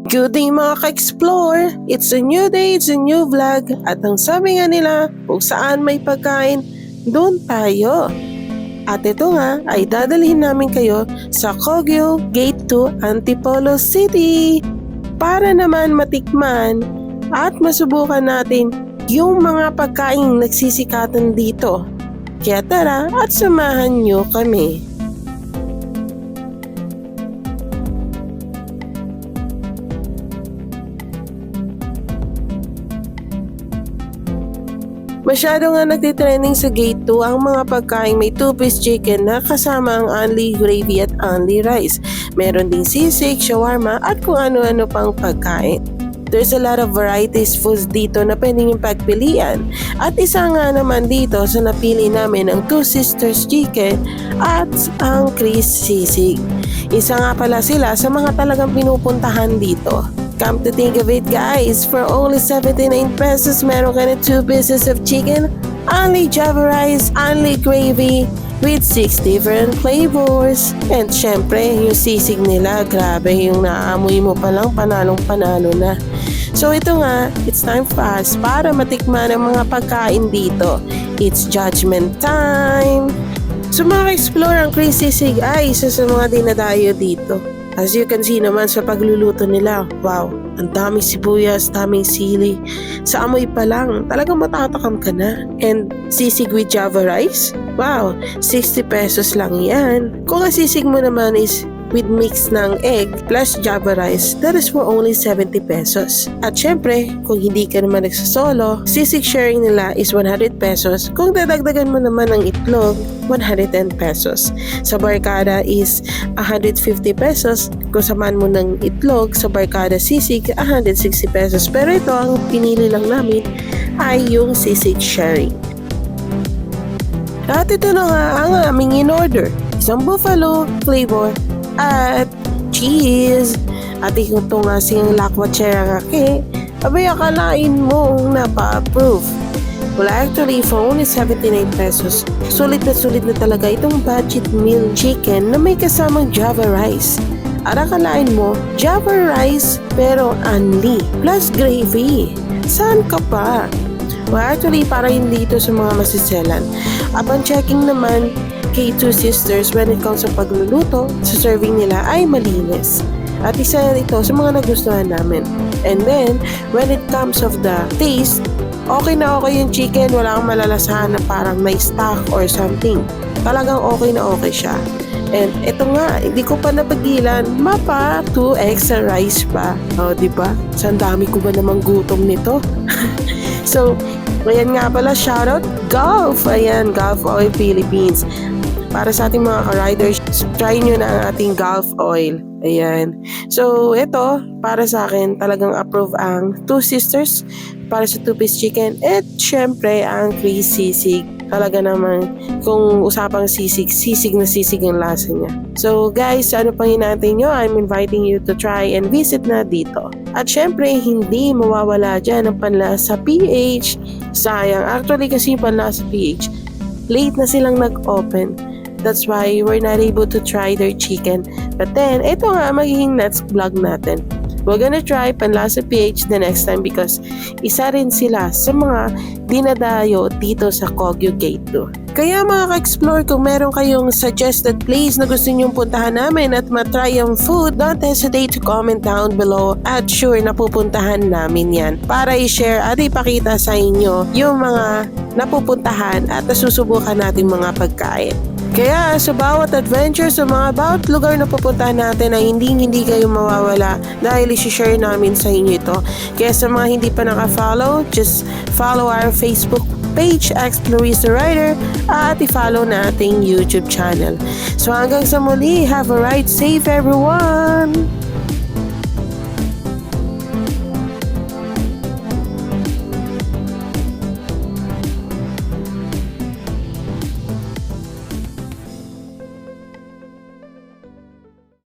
Good day mga ka-explore! It's a new day, it's a new vlog. At ang sabi nga nila, kung saan may pagkain, doon tayo. At ito nga ay dadalhin namin kayo sa Kogyo Gate 2 Antipolo City para naman matikman at masubukan natin yung mga pagkain nagsisikatan dito. Kaya tara at samahan nyo kami. Masyado nga nagtitrending sa Gate 2 ang mga pagkain may 2-piece chicken na kasama ang only gravy at only rice. Meron ding sisig, shawarma at kung ano-ano pang pagkain. There's a lot of varieties foods dito na pwedeng yung pagpilian. At isa nga naman dito sa napili namin ang Two Sisters Chicken at ang Chris Sisig. Isa nga pala sila sa mga talagang pinupuntahan dito. Come to think of it guys, for only 79 pesos meron ka na 2 pieces of chicken, only java rice, only gravy, with 6 different flavors. And syempre, yung sisig nila, grabe yung naamoy mo palang panalong-panalo na. So ito nga, it's time for us para matikman ang mga pagkain dito. It's judgment time! So mga ka-explore, ang Chris Sisig ay isa sa mga dinadayo dito. As you can see naman sa pagluluto nila, wow, ang daming sibuyas, daming sili. Sa amoy pa lang, talagang matatakam ka na. And sisig with java rice? Wow, 60 pesos lang yan. Kung ang sisig mo naman is with mix ng egg plus java rice, that is for only 70 pesos. At syempre, kung hindi ka naman nagsasolo, sisig sharing nila is 100 pesos. Kung dadagdagan mo naman ng itlog, 110 pesos. Sa barkada is 150 pesos. Kung samahan mo ng itlog sa barkada sisig, 160 pesos. Pero ito, ang pinili lang namin ay yung sisig sharing. At ito na nga ang aming in-order. Isang buffalo flavor at cheese. At ito nga siyang lakwachera kake, abay akalain mong napa-approve. Well, actually, for only 79 pesos, sulit na talaga itong budget meal chicken na may kasamang java rice. At akalain mo, java rice pero only, plus gravy. Saan ka pa? Well, actually, para hindi ito sa mga masiselan. Upon checking naman, kay Two Sisters, when it comes sa pagluluto, sa serving nila ay malinis. At isa ito sa mga nagustuhan namin. And then, when it comes of the taste, okay na okay yung chicken, wala kang malalasahan na parang may stock or something. Talagang okay na okay siya. And ito nga, hindi ko pa napagilan, mapa 2 extra rice pa. O, diba? Saan dami ko ba namang gutom nito? So, ayan nga pala, shoutout Gulf! Ayan, Gulf Oil Philippines. Para sa ating mga ka-riders, try nyo na ang ating Gulf Oil. Ayan. So, ito, para sa akin, talagang approve ang Two Sisters para sa 2-piece chicken. At syempre, ang Chris Sisig. Talaga naman, kung usapang sisig, sisig na sisig ang lasa niya. So, guys, ano pang hinahintay nyo? I'm inviting you to try and visit na dito. At syempre, hindi mawawala dyan ang panlasa PH. Sayang. Actually, kasi yung panlasa PH, late na silang nag-open. That's why we're not able to try their chicken. But then, ito nga magiging next vlog natin. We're gonna try Panlasa PH the next time because isa rin sila sa mga dinadayo dito sa Kogyo Gate 2. Kaya mga ka-explore, kung meron kayong suggested place na gusto nyong puntahan namin at matry ang food, don't hesitate to comment down below at sure na pupuntahan namin yan para i-share at ipakita sa inyo yung mga napupuntahan at nasusubukan natin mga pagkain. Kaya sa bawat adventure, sa mga bawat lugar na pupuntahan natin ay hindi kayo mawawala dahil i-share namin sa inyo ito. Kaya sa mga hindi pa naka-follow, just follow our Facebook page, Explorista Rider, at i-follow na ating YouTube channel. So hanggang sa muli, have a ride safe everyone!